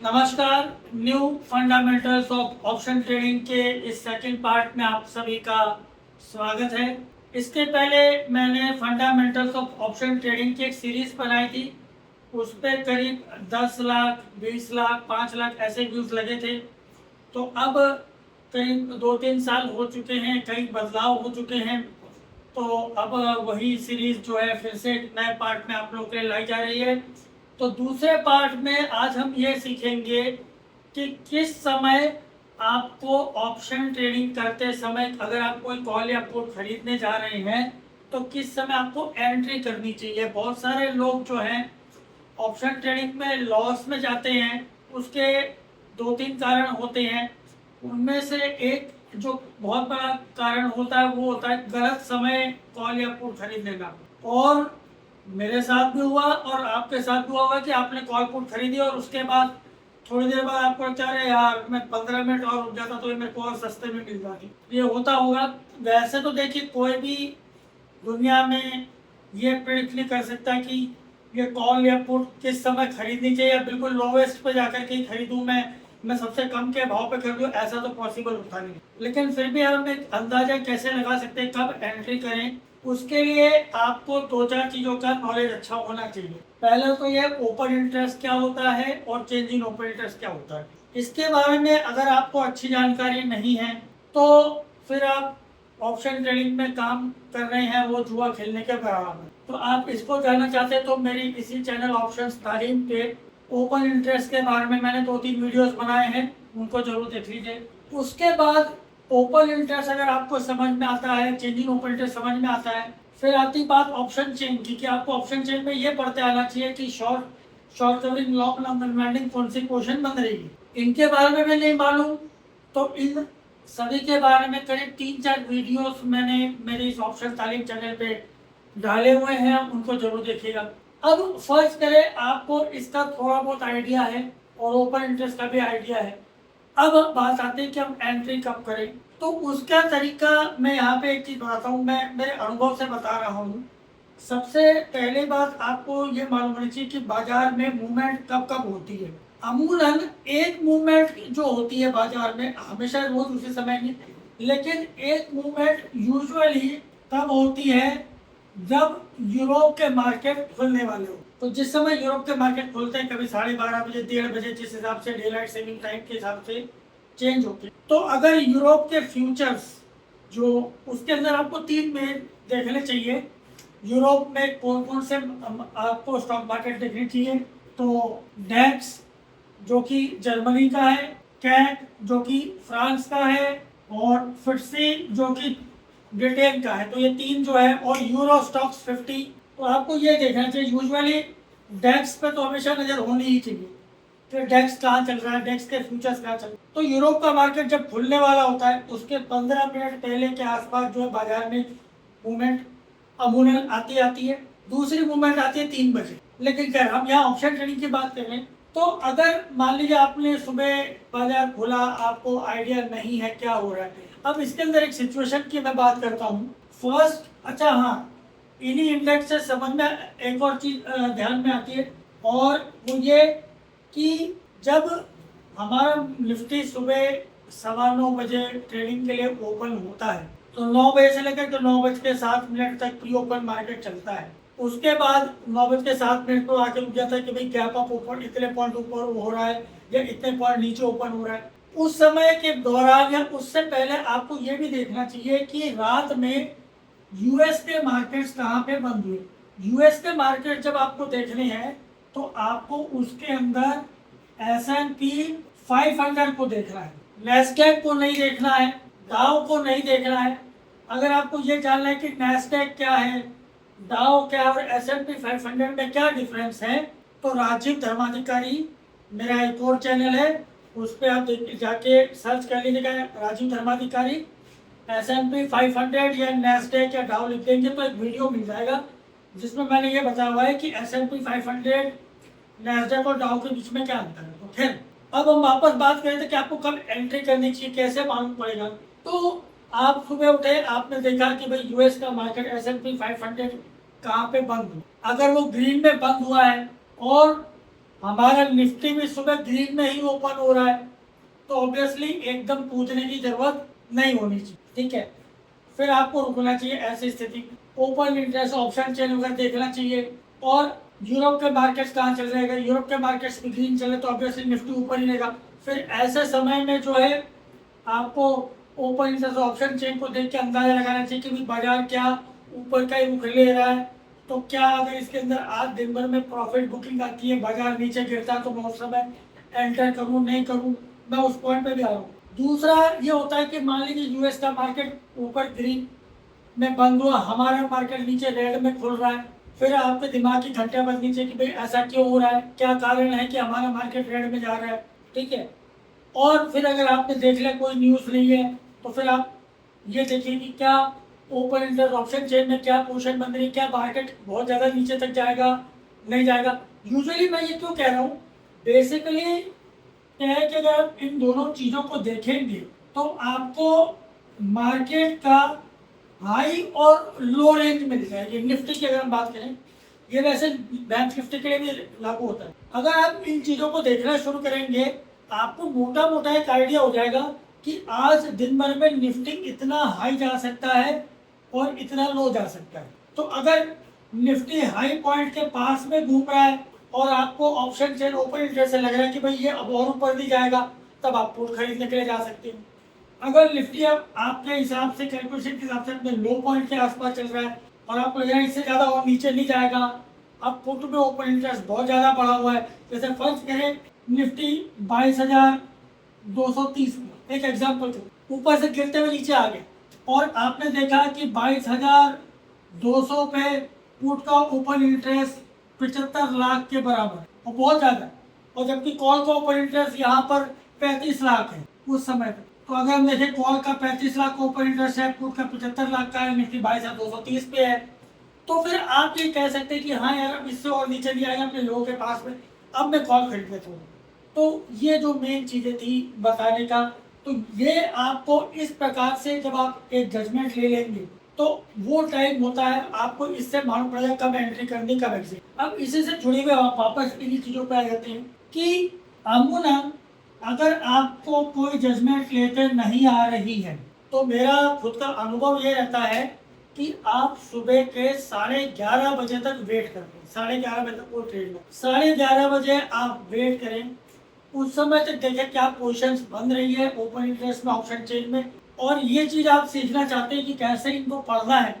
नमस्कार। New fundamentals of option trading के इस सेकंड पार्ट में आप सभी का स्वागत है। इसके पहले मैंने फंडामेंटल्स ऑफ ऑप्शन ट्रेडिंग की एक सीरीज बनाई थी। उस पर करीब 10 लाख 20 लाख 5 लाख ऐसे व्यूज़ लगे थे। तो अब करीब 2-3 साल हो चुके हैं, कई बदलाव हो चुके हैं। तो अब वही सीरीज जो है फिर से एक नए पार्ट में आप लोग के लिए लाई जा रही है। तो दूसरे पार्ट में आज हम ये सीखेंगे कि किस समय आपको ऑप्शन ट्रेडिंग करते समय, अगर आप कोई कॉल या पुट खरीदने जा रहे हैं तो किस समय आपको एंट्री करनी चाहिए। बहुत सारे लोग जो हैं ऑप्शन ट्रेडिंग में लॉस में जाते हैं। उसके 2-3 कारण होते हैं। उनमें से एक जो बहुत बड़ा कारण होता है वो होता है गलत समय कॉल या पुट खरीदने का। और मेरे साथ भी हुआ और आपके साथ भी होगा कि आपने कॉल पुट खरीदी और उसके बाद थोड़ी देर बाद आपको लगता है यार मैं 15 मिनट और रुक जाता तो ये मेरे को और सस्ते में मिल जाती। ये होता होगा। वैसे तो देखिए, कोई भी दुनिया में ये प्रेडिक्ट नहीं कर सकता कि ये कॉल या पुट किस समय खरीदनी चाहिए या बिल्कुल लोवेस्ट पे जाकर के खरीदूं, मैं सबसे कम के भाव पे खरीदूं। ऐसा तो पॉसिबल होता नहीं। लेकिन फिर भी हम एक अंदाजा कैसे लगा सकते हैं कब एंट्री करें। उसके लिए आपको 2-4 चीज़ों का नॉलेज अच्छा होना चाहिए। पहले तो ये ओपन इंटरेस्ट क्या होता है और चेंज इन ओपन इंटरेस्ट क्या होता है, इसके बारे में अगर आपको अच्छी जानकारी नहीं है तो फिर आप ऑप्शन ट्रेडिंग में काम कर रहे हैं वो जुआ खेलने के बराबर है। तो आप इसको जानना चाहते हैं तो मेरी इसी चैनल ऑप्शंस तालीम पे ओपन इंटरेस्ट के बारे में मैंने 2-3 वीडियोस बनाए हैं, उनको जरूर देख लीजिए। उसके बाद ओपन इंटरेस्ट अगर आपको समझ में आता है, चेंजिंग ओपन इंटरेस्ट समझ में आता है, फिर आती बात ऑप्शन चेन की कि आपको ऑप्शन चेन में ये पढ़ते आना चाहिए कि शॉर्ट कवरिंग लॉन्ग अनवाइंडिंग कौन सी पोजीशन बन रही है। इनके बारे में भी नहीं मालूम तो इन सभी के बारे में करीब 3-4 वीडियोस मैंने मेरे इस ऑप्शन तालीम चैनल पे डाले हुए हैं, उनको जरूर देखिएगा। अब फर्स्ट करें, आपको इसका थोड़ा बहुत आइडिया है और ओपन इंटरेस्ट का भी आइडिया है। अब बात आती है कि हम एंट्री कब करें। तो उसका तरीका मैं यहाँ पे एक चीज बताता हूँ, मैं मेरे अनुभव से बता रहा हूँ। सबसे पहले बात आपको ये मालूम होनी चाहिए कि बाजार में मूवमेंट कब कब होती है। अमूमन एक मूवमेंट जो होती है बाजार में हमेशा रोज उसी समय नहीं, लेकिन एक मूवमेंट यूजुअली तब होती है जब यूरोप के मार्केट खुलने वाले हो। तो जिस समय यूरोप के मार्केट खुलते हैं कभी 12:30 बजे 1:30 बजे, जिस हिसाब से डे लाइट सेविंग टाइम के हिसाब से चेंज होते हैं। तो अगर यूरोप के फ्यूचर्स जो उसके अंदर आपको 3 में देखने चाहिए। यूरोप में कौन कौन से आपको स्टॉक मार्केट देखनी चाहिए। तो डेक्स जो कि जर्मनी का है, कैट जो कि फ्रांस का है और फिट्सी जो कि ब्रिटेन का है। तो ये 3 जो है, और यूरो स्टॉक्स 50। तो आपको ये देखना चाहिए। यूजुअली डेक्स पे तो हमेशा नजर होनी ही चाहिए कि डेक्स कहाँ चल रहा है, डेक्स के फ्यूचर्स कहाँ चल रहे हैं। तो यूरोप का मार्केट जब खुलने वाला होता है उसके 15 मिनट पहले के आसपास जो है बाजार में मूवमेंट अमूमन आती है। दूसरी मूवमेंट आती है 3 बजे। लेकिन खैर हम यहाँ ऑप्शन ट्रेडिंग की बात कर रहे हैं। तो अगर मान लीजिए आपने सुबह बाजार खुला, आपको आइडिया नहीं है क्या हो रहा है। अब इसके अंदर एक सिचुएशन की मैं बात करता हूँ फर्स्ट। अच्छा हाँ, इन्हीं इंडेक्स से समझ में एक और चीज ध्यान में आती है, और वो ये कि जब हमारा निफ्टी सुबह 9:15 बजे ट्रेडिंग के लिए ओपन होता है तो 9 बजे से लेकर 9:07 तक प्री ओपन मार्केट चलता है। उसके बाद 9:07 को आके रुक जाता है कि भाई गैप अप ऊपर इतने पॉइंट ऊपर हो रहा है या इतने पॉइंट नीचे ओपन हो रहा है। उस समय के दौरान या उससे पहले आपको ये भी देखना चाहिए कि रात में यूएस के मार्केट्स कहाँ पे बंद हुए। यूएस के मार्केट जब आपको देखने हैं तो आपको उसके अंदर S&P 500 को देखना है, नैस्डैक को नहीं देखना है, डाउ को नहीं देखना है। अगर आपको ये जानना है कि नैस्डैक क्या है, डाउ क्या है और S&P 500 में क्या डिफरेंस है, तो राजीव धर्माधिकारी मेरा एक और चैनल है, उस पर आप जाके सर्च कर लीजिएगा राजीव धर्माधिकारी S&P 500 या नैस्डैक या डाउ लिख देंगे तो एक वीडियो मिल जाएगा जिसमें मैंने ये बताया हुआ है कि S&P 500 नैस्डैक और डाउ के बीच में क्या अंतर है। तो खैर अब हम वापस बात करें थे कि आपको कब एंट्री करनी चाहिए, कैसे मालूम पड़ेगा। तो आप सुबह उठे, आपने देखा कि भाई यूएस का मार्केट S&P 500 कहाँ पे बंद हुआ। अगर वो ग्रीन में बंद हुआ है और हमारा निफ्टी भी सुबह ग्रीन में ही ओपन हो रहा है, तो ऑब्वियसली एकदम पूछने की जरूरत नहीं होनी चाहिए, ठीक है। फिर आपको रुकना चाहिए ऐसी स्थिति में, ओपन इंटरेस्ट ऑप्शन चेन वगैरह देखना चाहिए। और यूरोप के मार्केट्स कहाँ चल रहे हैं, अगर यूरोप के मार्केट्स भी ग्रीन चले तो ऑब्वियसली निफ्टी ऊपर ही रहेगा। फिर ऐसे समय में जो है आपको ओपन इंटरेस्ट ऑप्शन चेन को देख के अंदाजा लगाना चाहिए कि बाजार क्या ऊपर का ही रुख ले रहा है। तो क्या अगर इसके अंदर आज दिन भर में प्रॉफिट बुकिंग आती है, बाजार नीचे गिरता है, तो मैं उस समय एंटर करूं नहीं करूं, मैं उस पॉइंट पे भी आ रहा हूँ। दूसरा ये होता है कि मान लीजिए यूएस का मार्केट ऊपर ग्रीन में बंद हुआ, हमारा मार्केट नीचे रेड में खुल रहा है, फिर आपके दिमाग की घंटियां बजनी चाहिए कि भाई ऐसा क्यों हो रहा है, क्या कारण है कि हमारा मार्केट रेड में जा रहा है, ठीक है। और फिर अगर आपने देख लिया कोई न्यूज़ नहीं है, तो फिर आप ये देखिए कि क्या ओपन इंटरेस्ट ऑप्शन चेन में क्या पोजीशन बन रही है, क्या मार्केट बहुत ज़्यादा नीचे तक जाएगा नहीं जाएगा। यूजुअली मैं ये क्यों कह रहा हूँ, बेसिकली क्या है कि अगर आप इन दोनों चीज़ों को देखेंगे तो आपको मार्केट का हाई और लो रेंज मिल जाएगी। निफ्टी की अगर हम बात करें, ये वैसे बैंक निफ्टी के लिए भी लागू होता है। अगर आप इन चीज़ों को देखना शुरू करेंगे, आपको मोटा मोटा एक आइडिया हो जाएगा कि आज दिन भर में निफ्टी इतना हाई जा सकता है और इतना लो जा सकता है। तो अगर निफ्टी हाई पॉइंट के पास में घूम रहा है और आपको ऑप्शन चेन ओपन इंटरेस्ट से लग रहा है कि भाई ये अब और ऊपर नहीं जाएगा, तब आप पुट खरीदने के लिए जा सकते हो। अगर निफ्टी अब आपके हिसाब से कैलकुलेशन के हिसाब से अपने लो पॉइंट के आसपास चल रहा है और आपको लग रहा है इससे ज़्यादा और नीचे नहीं जाएगा, अब पुट में ओपन इंटरेस्ट बहुत ज़्यादा बढ़ा हुआ है, जैसे फर्स्ट करें निफ्टी 22,230 एक एग्जाम्पल को ऊपर से गिरते हुए नीचे आ गए और आपने देखा कि 22,200 पे पुट का ओपन इंटरेस्ट 75 लाख के बराबर और बहुत ज़्यादा, और जबकि कॉल का ओपन इंटरेस्ट यहाँ पर 35 लाख है उस समय पर। तो अगर हम देखें कॉल का 35 लाख का ओपन इंटरेस्ट है, पुट का 75 लाख का है, निफ्टी 22,230 पे है, तो फिर आप ये कह सकते हैं कि हाँ यार अब इससे और नीचे नहीं आएगा अपने लोगों के पास में, अब मैं कॉल खरीद लेता हूँ। तो ये जो मेन चीज़ें थी बताने का, तो ये आपको इस प्रकार से जब आप एक जजमेंट ले लेंगे तो वो टाइम होता है, आपको इससे मालूम पड़ेगा कब एंट्री करनी कब एग्जिट। अब इसी से जुड़े हुए आप वापस इन्हीं चीज़ों पर आ जाते हैं कि अमूमन अगर आपको कोई जजमेंट लेते नहीं आ रही है, तो मेरा खुद का अनुभव ये रहता है कि आप सुबह के 11:30 बजे तक वेट करें। 11:30 बजे तक वो ट्रेड लो, 11:30 बजे आप वेट करें, उस समय तक देखें क्या पोजीशंस बन रही है ओपन इंटरेस्ट में ऑप्शन चेन में। और ये चीज़ आप सीखना चाहते हैं कि कैसे इनको पढ़ना है,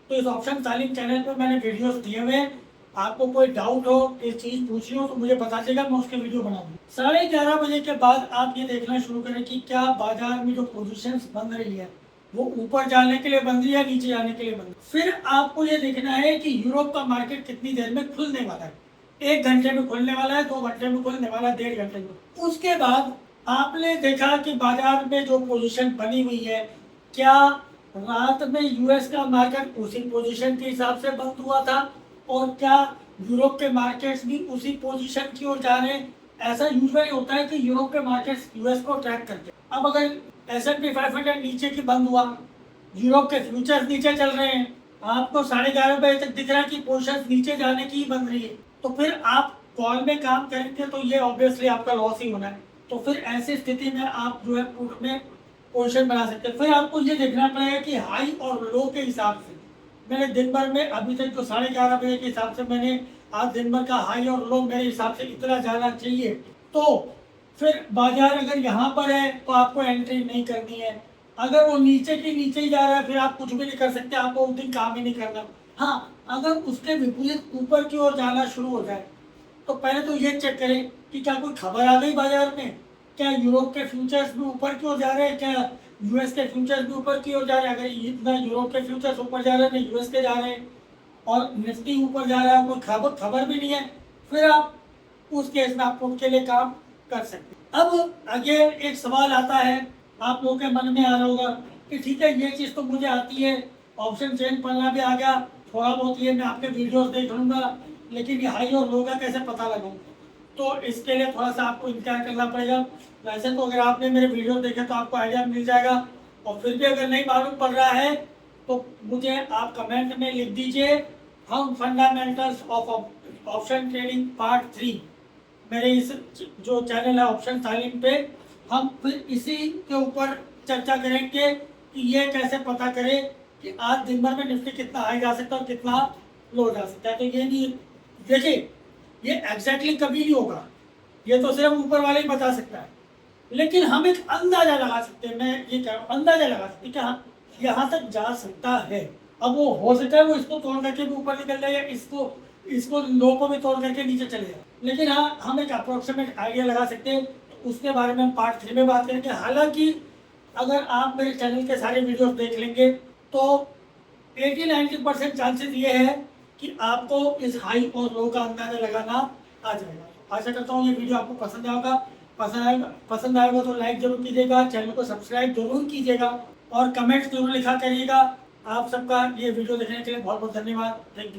तो इस ऑप्शन तालीम चैनल पर मैंने वीडियोस दिए हुए हैं। आपको कोई डाउट हो, कोई चीज़ पूछनी हो तो मुझे बता देगा, मैं उसके वीडियो बना दूँ। 11:30 बजे के बाद आप ये देखना शुरू करें कि क्या बाजार में जो पोजीशंस बन रही है वो ऊपर जाने के लिए बन रही है, नीचे जाने के लिए बन रही है। फिर आपको ये देखना है कि यूरोप का मार्केट कितनी देर में खुलने वाला है, 1 घंटे में खुलने वाला है, 2 घंटे में खुलने वाला है, 1.5 घंटे में। उसके बाद आपने देखा कि बाजार में जो पोजीशन बनी हुई है, क्या रात में यूएस का मार्केट उसी पोजीशन के हिसाब से बंद हुआ था और क्या यूरोप के मार्केट्स भी उसी पोजीशन की ओर जा रहे हैं। ऐसा यूजुअली होता है कि यूरोप के मार्केट्स यूएस को ट्रैक करते हैं। अब अगर S&P 500 नीचे की बंद हुआ, यूरोप के फ्यूचर्स नीचे चल रहे हैं, आपको 11:30 बजे तक दिख रहा है कि पोजीशन नीचे जाने की ही बन रही है, तो फिर आप कॉल में काम करेंगे तो ये ऑब्वियसली आपका लॉस ही होना है। तो फिर ऐसी स्थिति में आप जो है पुट में पोजीशन बना सकते हैं। फिर आपको ये देखना पड़ेगा कि हाई और लो के हिसाब से मैंने दिन भर में अभी तक तो 11:30 बजे के हिसाब से मैंने आज दिन भर का हाई और लो मेरे हिसाब से इतना जाना चाहिए। तो फिर बाजार अगर यहाँ पर है तो आपको एंट्री नहीं करनी है। अगर वो नीचे की नीचे ही जा रहा है फिर आप कुछ भी नहीं कर सकते, आपको उस दिन काम ही नहीं करना। हाँ, अगर उसके विपरीत ऊपर की ओर जाना शुरू हो जाए तो पहले तो ये चेक करें कि क्या कोई खबर आ गई बाजार में, क्या यूरोप के फ्यूचर्स भी ऊपर की ओर जा रहे हैं, क्या यूएस के फ्यूचर्स भी ऊपर की ओर जा रहे हैं। अगर ना यूरोप के फ्यूचर्स ऊपर जा रहे हैं ना यूएस के जा रहे हैं और निफ्टी ऊपर जा रहा है, कोई खबर भी नहीं है, फिर आप उस केस में आप उनके लिए काम कर सकते हैं। अब आगे एक सवाल आता है, आप लोगों के मन में आ रहा होगा कि ठीक है ये चीज़ तो मुझे आती है, ऑप्शन चेन पढ़ना भी आ गया, थोड़ा बहुत ये मैं आपके वीडियोस देख लूँगा, लेकिन ये हाई और लो का कैसे पता लगाऊँ। तो इसके लिए थोड़ा सा आपको इंतजार करना पड़ेगा। वैसे तो अगर आपने मेरे वीडियो देखे तो आपको आइडिया मिल जाएगा, और फिर भी अगर नहीं मालूम पड़ रहा है तो मुझे आप कमेंट में लिख दीजिए, हम fundamentals of option trading part 3 मेरे इस जो चैनल है ऑप्शन तालीम पे, हम फिर इसी के ऊपर चर्चा करेंगे कि ये कैसे पता करें कि आज दिन भर में निफ्टी कितना हाई जा सकता है और कितना लो जा सकता है। तो ये नहीं, देखिए ये एग्जैक्टली कभी नहीं होगा, ये तो सिर्फ ऊपर वाले ही बता सकता है, लेकिन हम एक अंदाजा लगा सकते हैं। मैं ये कह रहा हूँ अंदाजा लगा सकते हैं कि हाँ यहाँ तक जा सकता है। अब वो हो सकता है वो इसको तोड़ करके भी ऊपर निकल जाए या इसको लो को भी तोड़ करके नीचे चले जाए, लेकिन हाँ हम एक अप्रोक्सीमेट आइडिया लगा सकते हैं। तो उसके बारे में हम पार्ट 3 में बात करेंगे। हालांकि अगर आप मेरे चैनल के सारे वीडियोस देख लेंगे तो 80-90% चांसेस ये है कि आपको इस हाई और लो का अंदाजा लगाना आ जाएगा। आशा करता हूँ ये वीडियो आपको पसंद आएगा तो लाइक जरूर कीजिएगा, चैनल को सब्सक्राइब जरूर कीजिएगा और कमेंट्स जरूर लिखा करिएगा। आप सबका ये वीडियो देखने के लिए बहुत बहुत धन्यवाद। Thank you.